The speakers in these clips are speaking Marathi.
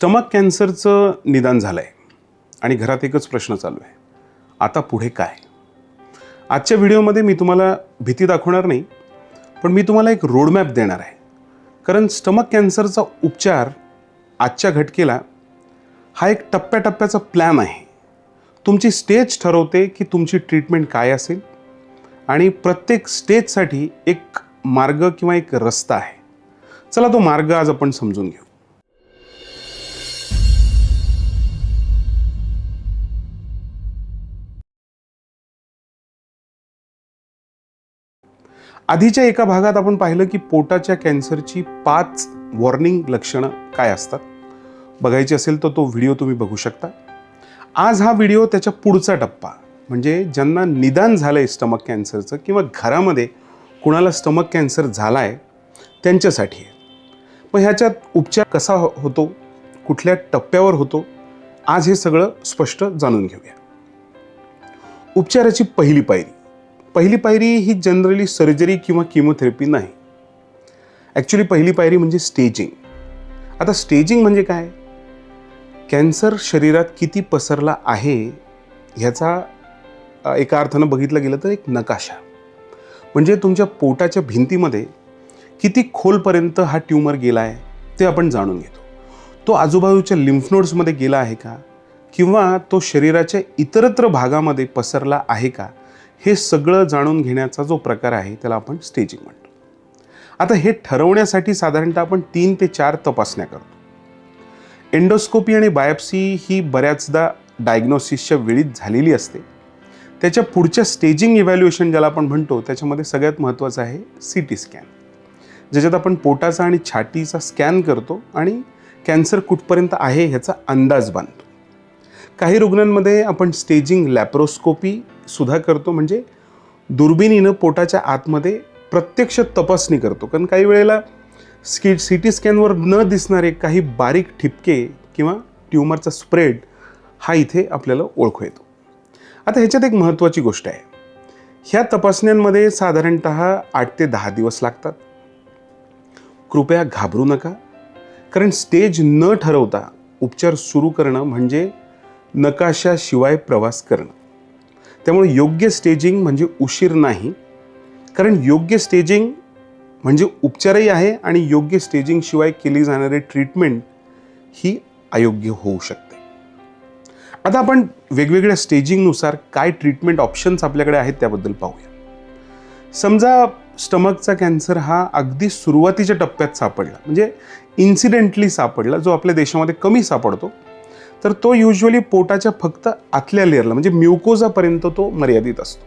स्टमक कॅन्सरचं निदान झालं आहे आणि घरात एकच प्रश्न चालू आहे, आता पुढे काय? आजच्या व्हिडिओमध्ये मी तुम्हाला भीती दाखवणार नाही, पण मी तुम्हाला एक रोडमॅप देणार आहे. कारण स्टमक कॅन्सरचा उपचार आजच्या घटकेला हा एक टप्प्याटप्प्याचा प्लॅन आहे. तुमची स्टेज ठरवते की तुमची ट्रीटमेंट काय असेल आणि प्रत्येक स्टेजसाठी एक मार्ग किंवा एक रस्ता आहे. चला तो मार्ग आज आपण समजून घेऊ. आधीच्या एका भागात आपण पाहिलं की पोटाच्या कॅन्सरची 5 वॉर्निंग लक्षणं काय असतात. बघायची असेल तर तो व्हिडिओ तुम्ही बघू शकता. आज हा व्हिडिओ त्याच्या पुढचा टप्पा म्हणजे ज्यांना निदान झालं आहे स्टमक कॅन्सरचं किंवा घरामध्ये कुणाला स्टमक कॅन्सर झाला आहे त्यांच्यासाठी आहे. मग ह्याच्यात उपचार कसा होतो, कुठल्या टप्प्यावर होतो, आज हे सगळं स्पष्ट जाणून घेऊया. उपचाराची पहिली पायरी ही जनरली सर्जरी किंवा किमोथेरपी नाही. ॲक्च्युली पहिली पायरी म्हणजे स्टेजिंग. आता स्टेजिंग म्हणजे काय? कॅन्सर शरीरात किती पसरला आहे ह्याचा एका अर्थानं बघितलं गेलं तर एक नकाशा. म्हणजे तुमच्या पोटाच्या भिंतीमध्ये किती खोलपर्यंत हा ट्यूमर गेला आहे ते आपण जाणून घेतो. तो आजूबाजूच्या लिम्फ नोड्समध्ये गेला आहे का, किंवा तो शरीराच्या इतरत्र भागामध्ये पसरला आहे का, हे सगळं जाणून घेण्याचा जो प्रकार आहे त्याला आपण स्टेजिंग म्हणतो. आता हे ठरवण्यासाठी साधारणतः आपण 3 ते 4 तपासण्या करतो. एंडोस्कोपी आणि बायोप्सी ही बऱ्याचदा डायग्नोसिसच्या वेळीच झालेली असते. त्याच्या पुढच्या स्टेजिंग इव्हॅल्युएशन ज्याला आपण म्हणतो त्याच्यामध्ये सगळ्यात महत्त्वाचं आहे CT स्कॅन, ज्याच्यात आपण पोटाचा आणि छातीचा स्कॅन करतो आणि कॅन्सर कुठपर्यंत आहे ह्याचा अंदाज बांधतो. काही रुग्णांमध्ये आपण स्टेजिंग लॅप्रोस्कोपी सुद्धा करतो, म्हणजे दुर्बिणीनं पोटाच्या आतमध्ये प्रत्यक्ष तपासणी करतो. कारण काही वेळेला CT स्कॅनवर न दिसणारे काही बारीक ठिपके किंवा ट्यूमरचा स्प्रेड हा इथे आपल्याला ओळखू येतो. आता ह्याच्यात एक महत्त्वाची गोष्ट आहे, ह्या तपासण्यांमध्ये साधारणतः 8 ते 10 दिवस लागतात. कृपया घाबरू नका, कारण स्टेज न ठरवता उपचार सुरू करणं म्हणजे नकाशाशिवाय प्रवास करणं. त्यामुळे योग्य स्टेजिंग म्हणजे उशीर नाही, कारण योग्य स्टेजिंग म्हणजे उपचारही आहे आणि योग्य स्टेजिंगशिवाय केली जाणारी ट्रीटमेंट ही अयोग्य होऊ शकते. आता आपण वेगवेगळ्या स्टेजिंगनुसार काय ट्रीटमेंट ऑप्शन्स आपल्याकडे आहेत त्याबद्दल पाहूया. समजा स्टमकचा कॅन्सर हा अगदी सुरुवातीच्या टप्प्यात सापडला, म्हणजे इन्सिडेंटली सापडला, जो आपल्या देशामध्ये कमी सापडतो, तर तो युजली पोटाच्या फक्त आतल्या लेअरला म्हणजे म्युकोजापर्यंत तो मर्यादित असतो.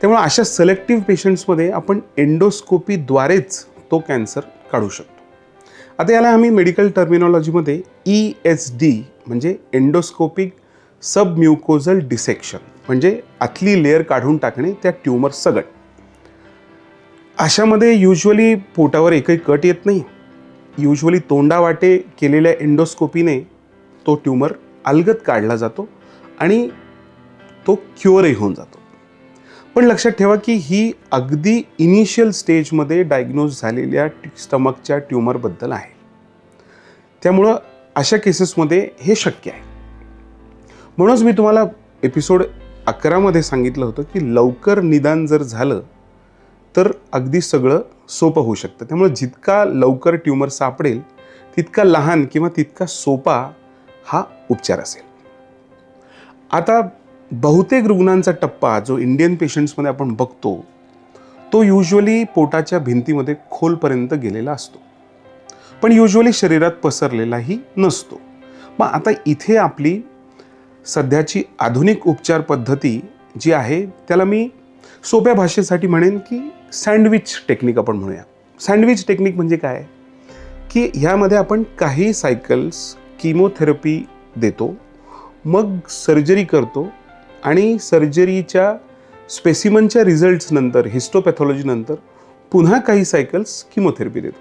त्यामुळे अशा सिलेक्टिव्ह पेशंट्समध्ये आपण एंडोस्कोपीद्वारेच तो कॅन्सर काढू शकतो. आता याला आम्ही मेडिकल टर्मिनॉलॉजीमध्ये ESD म्हणजे एंडोस्कोपिक सबम्युकोझल डिसेक्शन म्हणजे आतली लेअर काढून टाकणे त्या ट्यूमर सगट. अशामध्ये युजली पोटावर एकही कट येत नाही. युजली तोंडावाटे केलेल्या एंडोस्कोपीने तो ट्यूमर अलगद काढला जातो आणि तो क्युअरही होऊन जातो. पण लक्षात ठेवा की ही अगदी इनिशियल स्टेजमध्ये डायग्नोज झालेल्या स्टमकच्या ट्यूमरबद्दल आहे. त्यामुळं अशा केसेसमध्ये हे शक्य आहे. म्हणूनच मी तुम्हाला एपिसोड 11 मध्ये सांगितलं होतं की लवकर निदान जर झालं तर अगदी सगळं सोपं होऊ शकतं. त्यामुळे जितका लवकर ट्यूमर सापडेल तितका लहान किंवा तितका सोपा हा उपचार असेल. आता बहुतेक रुग्णांचा टप्पा जो इंडियन पेशंट्समध्ये आपण बघतो तो युजली पोटाच्या भिंतीमध्ये खोलपर्यंत गेलेला असतो, पण युजली शरीरात पसरलेलाही नसतो. मग आता इथे आपली सध्याची आधुनिक उपचार पद्धती जी आहे त्याला मी सोप्या भाषेसाठी म्हणेन की सँडविच टेक्निक आपण म्हणूया. सँडविच टेक्निक म्हणजे काय की ह्यामध्ये आपण काही सायकल्स किमोथेरपी देतो, मग सर्जरी करतो आणि सर्जरीच्या स्पेसिमनच्या रिझल्ट्सनंतर हिस्टोपॅथॉलॉजीनंतर पुन्हा काही सायकल्स किमोथेरपी देतो.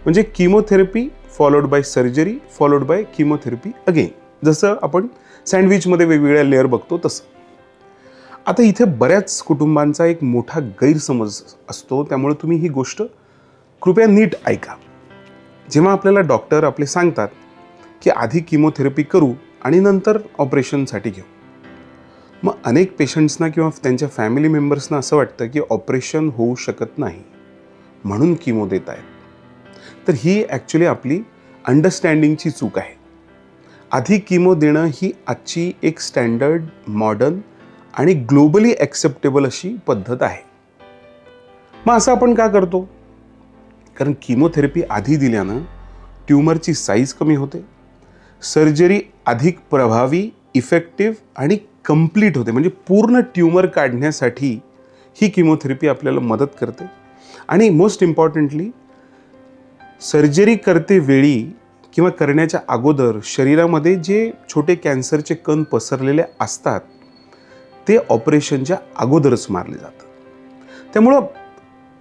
म्हणजे chemotherapy followed by surgery followed by chemotherapy again, जसं आपण सँडविचमध्ये वेगवेगळ्या लेअर बघतो तसं. आता इथे बऱ्याच कुटुंबांचा एक मोठा गैरसमज असतो, त्यामुळे तुम्ही ही गोष्ट कृपया नीट ऐका. जेव्हा आपल्याला डॉक्टर आपले सांगतात की आधी किमोथेरपी करू आणि नंतर ऑपरेशनसाठी घेऊ. मग अनेक पेशंट्सना किंवा त्यांच्या फॅमिली मेंबर्सना असं वाटतं की ऑपरेशन होऊ शकत नाही म्हणून किमो देत आहेत. तर ही ॲक्च्युली आपली अंडरस्टँडिंगची चूक आहे. आधी किमो देणं ही आजची एक स्टँडर्ड, मॉडर्न आणि ग्लोबली ॲक्सेप्टेबल अशी पद्धत आहे. मग असं आपण का करतो? कारण किमोथेरपी आधी दिल्यानं ट्यूमरची साईज कमी होते, सर्जरी अधिक प्रभावी, इफेक्टिव्ह आणि कंप्लीट होते. म्हणजे पूर्ण ट्यूमर काढण्यासाठी ही किमोथेरपी आपल्याला मदत करते. आणि मोस्ट इम्पॉर्टंटली सर्जरी करते वेळी किंवा करण्याच्या अगोदर शरीरामध्ये जे छोटे कॅन्सरचे कण पसरलेले असतात ते ऑपरेशनच्या अगोदरच मारले जातात. त्यामुळं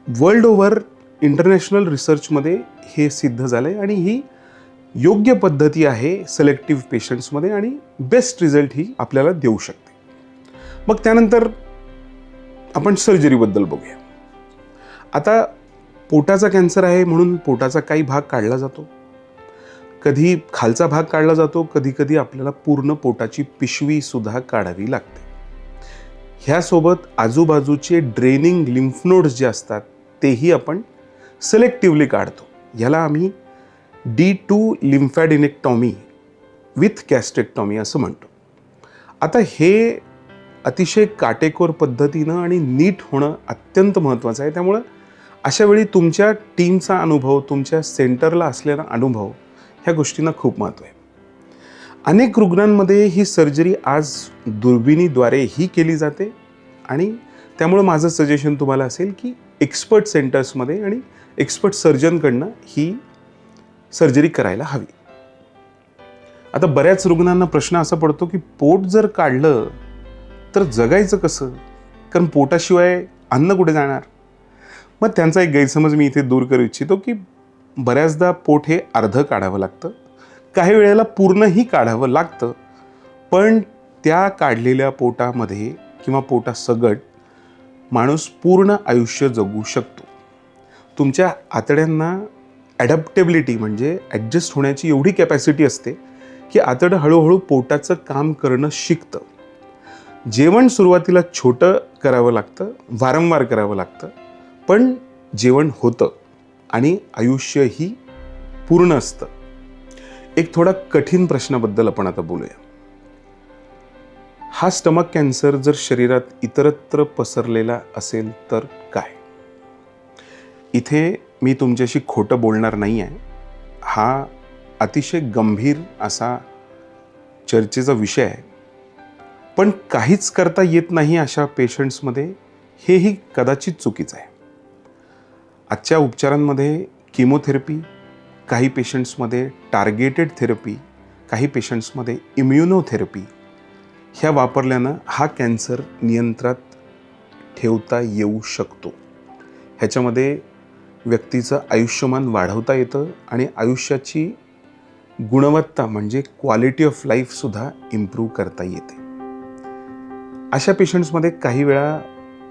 वर्ल्ड ओव्हर इंटरनॅशनल रिसर्चमध्ये हे सिद्ध झालं आहे आणि ही योग्य पद्धती आहे सिलेक्टिव्ह पेशंट्समध्ये आणि बेस्ट रिझल्ट ही आपल्याला देऊ शकते. मग त्यानंतर आपण सर्जरीबद्दल बघूया. आता पोटाचा कॅन्सर आहे म्हणून पोटाचा काही भाग काढला जातो, कधी खालचा भाग काढला जातो, कधी कधी आपल्याला पूर्ण पोटाची पिशवीसुद्धा काढावी लागते. ह्यासोबत आजूबाजूचे ड्रेनिंग लिम्फ नोड्स जे असतात तेही आपण सिलेक्टिव्हली काढतो. ह्याला आम्ही D2 लिम्फॅडिनेक्टॉमी विथ कॅस्ट्रेक्टॉमी असं म्हणतो. आता हे अतिशय काटेकोर पद्धतीनं आणि नीट होणं अत्यंत महत्त्वाचं आहे. त्यामुळं अशा वेळी तुमच्या टीमचा अनुभव, तुमच्या सेंटरला असलेला अनुभव ह्या गोष्टींना खूप महत्त्व आहे. अनेक रुग्णांमध्ये ही सर्जरी आज दुर्बिणीद्वारे ही केली जाते आणि त्यामुळं माझं सजेशन तुम्हाला असेल की एक्सपर्ट सेंटर्समध्ये आणि एक्सपर्ट सर्जनकडनं ही सर्जरी करायला हवी. आता बऱ्याच रुग्णांना प्रश्न असा पडतो की पोट जर काढलं तर जगायचं कसं? कारण पोटाशिवाय अन्न कुठे जाणार? मग त्यांचा एक गैरसमज मी इथे दूर करू इच्छितो की बऱ्याचदा पोट हे अर्धं काढावं लागतं, काही वेळेला पूर्णही काढावं लागतं. पण त्या काढलेल्या पोटामध्ये किंवा पोटासगट माणूस पूर्ण आयुष्य जगू शकतो. तुमच्या आतड्यांना ॲडॅप्टेबिलिटी म्हणजे ॲडजस्ट होण्याची एवढी कॅपॅसिटी असते की आतडं हळूहळू पोटाचं काम करणं शिकतं. जेवण सुरुवातीला छोटं करावं लागतं, वारंवार करावं लागतं, पण जेवण होतं आणि आयुष्यही पूर्ण असतं. एक थोडा कठीण प्रश्नाबद्दल आपण आता बोलूया. हा स्टमक कॅन्सर जर शरीरात इतरत्र पसरलेला असेल तर काय? इथे मी तुमच्याशी खोटं बोलणार नाही आहे. हा अतिशय गंभीर असा चर्चेचा विषय आहे. पण काहीच करता येत नाही अशा पेशंट्समध्ये हेही कदाचित चुकीचं आहे. आजच्या उपचारांमध्ये किमोथेरपी, काही पेशंट्समध्ये टार्गेटेड थेरपी, काही पेशंट्समध्ये इम्युनोथेरपी ह्या वापरल्यानं हा कॅन्सर नियंत्रणात ठेवता येऊ शकतो. ह्याच्यामध्ये व्यक्तीचं आयुष्यमान वाढवता येतं आणि आयुष्याची गुणवत्ता म्हणजे क्वालिटी ऑफ लाईफसुद्धा इम्प्रूव्ह करता येते. अशा पेशंट्समध्ये काही वेळा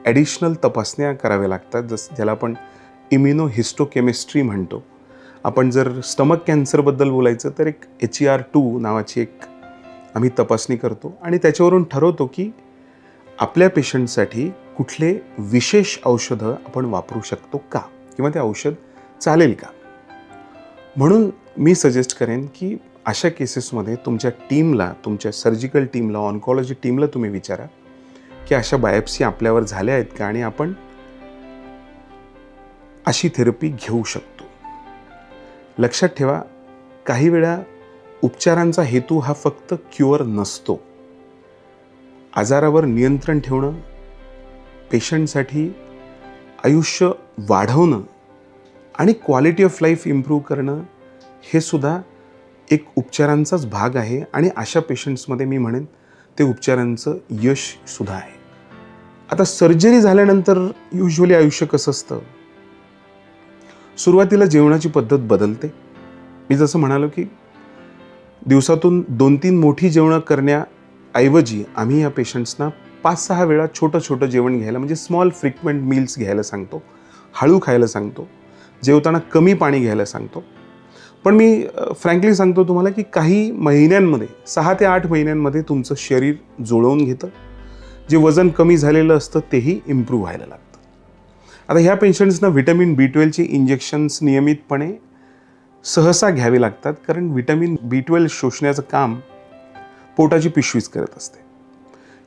ॲडिशनल तपासण्या कराव्या लागतात, ज्याला आपण इम्युनोहिस्टोकेमिस्ट्री म्हणतो. आपण जर स्टमक कॅन्सरबद्दल बोलायचं तर एक HER2 नावाची एक आम्ही तपासणी करतो आणि त्याच्यावरून ठरवतो की आपल्या पेशंटसाठी कुठले विशेष औषधं आपण वापरू शकतो का किंवा ते औषध चालेल का. म्हणून मी सजेस्ट करेन की अशा केसेसमध्ये तुमच्या टीमला, तुमच्या सर्जिकल टीमला, ऑन्कॉलॉजी टीमला तुम्ही विचारा की अशा बायोप्सी आपल्यावर झाल्या आहेत का आणि आपण अशी थेरपी घेऊ शकतो. लक्षात ठेवा, काही वेळा उपचारांचा हेतू हा फक्त क्युअर नसतो. आजारावर नियंत्रण ठेवणं, पेशंटसाठी आयुष्य वाढवणं आणि क्वालिटी ऑफ लाईफ इम्प्रूव्ह करणं हे सुद्धा एक उपचारांचाच भाग आहे आणि अशा पेशंट्समध्ये मी म्हणेन ते उपचारांचं यशसुद्धा आहे. आता सर्जरी झाल्यानंतर युजली आयुष्य कसं असतं? सुरुवातीला जेवणाची पद्धत बदलते. मी जसं म्हणालो की दिवसातून 2-3 मोठी जेवणं करण्याऐवजी आम्ही या पेशंट्सना 5-6 वेळा छोटं जेवण घ्यायला म्हणजे स्मॉल फ्रिक्वेंट मील्स घ्यायला सांगतो, हळू खायला सांगतो, जेवताना कमी पाणी घ्यायला सांगतो. पण मी फ्रँकली सांगतो तुम्हाला की काही महिन्यांमध्ये 6 ते 8 महिन्यांमध्ये तुमचं शरीर जुळवून घेतं. जे वजन कमी झालेलं असतं तेही इम्प्रूव्ह व्हायला लागतं. आता ह्या पेशंट्सना व्हिटॅमिन B12चे इंजेक्शन्स नियमितपणे सहसा घ्यावे लागतात, कारण व्हिटॅमिन B12 शोषण्याचं काम पोटाची पिशवीच करत असते.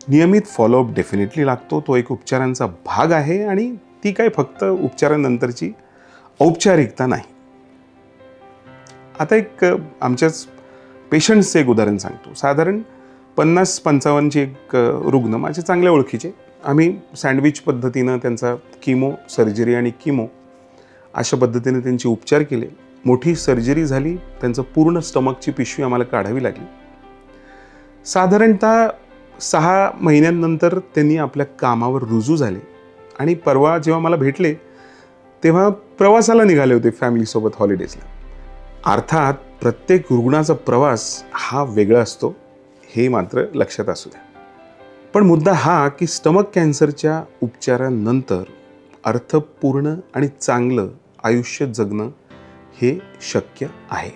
नियमित फॉलोअप डेफिनेटली लागतो. तो एक उपचारांचा भाग आहे आणि ती काय फक्त उपचारानंतरची औपचारिकता नाही. आता एक आमच्याच पेशंट्सचं एक उदाहरण सांगतो. साधारण 50-55चे एक रुग्ण माझे चांगल्या ओळखीचे. आम्ही सँडविच पद्धतीनं त्यांचा किमो सर्जरी आणि किमो अशा पद्धतीने त्यांचे उपचार केले. मोठी सर्जरी झाली. त्यांचं पूर्ण स्टमकची पिशवी आम्हाला काढावी लागली. साधारणतः 6 महिन्यांनंतर त्यांनी आपल्या कामावर रुजू झाले आणि परवा जेव्हा मला भेटले तेव्हा प्रवासाला निघाले होते फॅमिलीसोबत हॉलिडेजला. अर्थात प्रत्येक रुग्णाचा प्रवास हा वेगळा असतो, हे मात्र लक्षात असू द्या. पण मुद्दा हा की स्टमक कॅन्सरच्या उपचारानंतर अर्थपूर्ण आणि चांगलं आयुष्य जगणं हे शक्य आहे.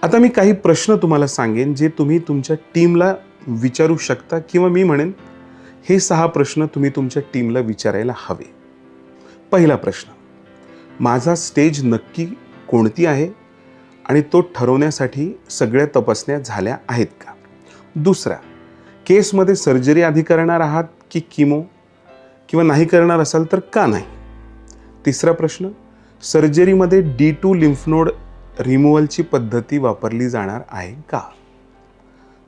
आता मी काही प्रश्न तुम्हाला सांगेन जे तुम्ही तुमच्या टीमला विचारू शकता, किंवा मी म्हणेन हे 6 प्रश्न तुम्ही तुमच्या टीमला विचारायला हवे. पहिला प्रश्न, माझा स्टेज नक्की कोणती आहे आणि तो ठरवण्यासाठी सगळ्या तपासण्या झाल्या आहेत का? दुसरा, केसमध्ये सर्जरी आधी करणार आहात की किमो, किंवा नाही करणार असाल तर का नाही? तिसरा प्रश्न, सर्जरीमध्ये D2 लिम्फ नोड रिमूव्हलची पद्धती वापरली जाणार आहे का?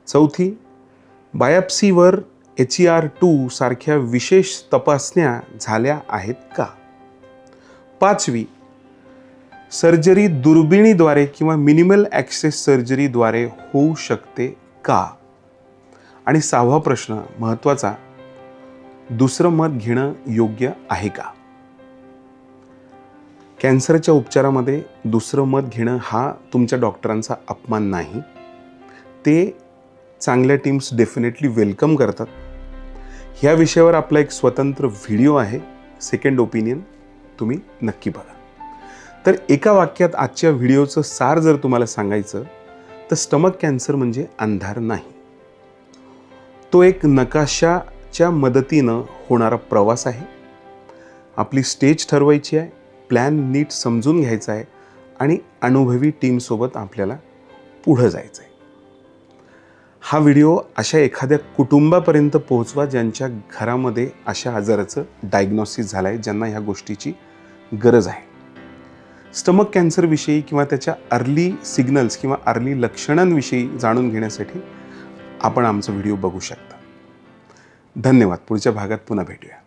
चौथी, बायोप्सीवर HER2 सारख्या विशेष तपासण्या झाल्या आहेत का? पाचवी, सर्जरी दुर्बिणीद्वारे किंवा मिनिमल ॲक्सेस सर्जरीद्वारे होऊ शकते का? आणि 6वा प्रश्न महत्त्वाचा, दुसरं मत घेणं योग्य आहे का? कॅन्सरच्या उपचारामध्ये दुसरं मत घेणं हा तुमच्या डॉक्टरांचा अपमान नाही. ते चांगल्या टीम्स डेफिनेटली वेलकम करतात. ह्या विषयावर आपला एक स्वतंत्र व्हिडिओ आहे, सेकंड ओपिनियन, तुम्ही नक्की बघा. तर एका वाक्यात आजच्या व्हिडिओचं सार जर तुम्हाला सांगायचं तर स्टमक कॅन्सर म्हणजे अंधार नाही. तो एक नकाशाच्या मदतीनं होणारा प्रवास आहे. आपली स्टेज ठरवायची आहे, प्लॅन नीट समजून घ्यायचा आहे आणि अनुभवी टीमसोबत आपल्याला पुढं जायचं आहे. हा व्हिडिओ अशा एखाद्या कुटुंबापर्यंत पोहोचवा ज्यांच्या घरामध्ये अशा आजाराचं डायग्नोसिस झालं आहे, ज्यांना ह्या गोष्टीची गरज आहे. स्टमक कॅन्सरविषयी किंवा त्याच्या अर्ली सिग्नल्स किंवा अर्ली लक्षणांविषयी जाणून घेण्यासाठी आपण आमचा व्हिडिओ बघू शकता. धन्यवाद. पुढच्या भागात पुन्हा भेटूया.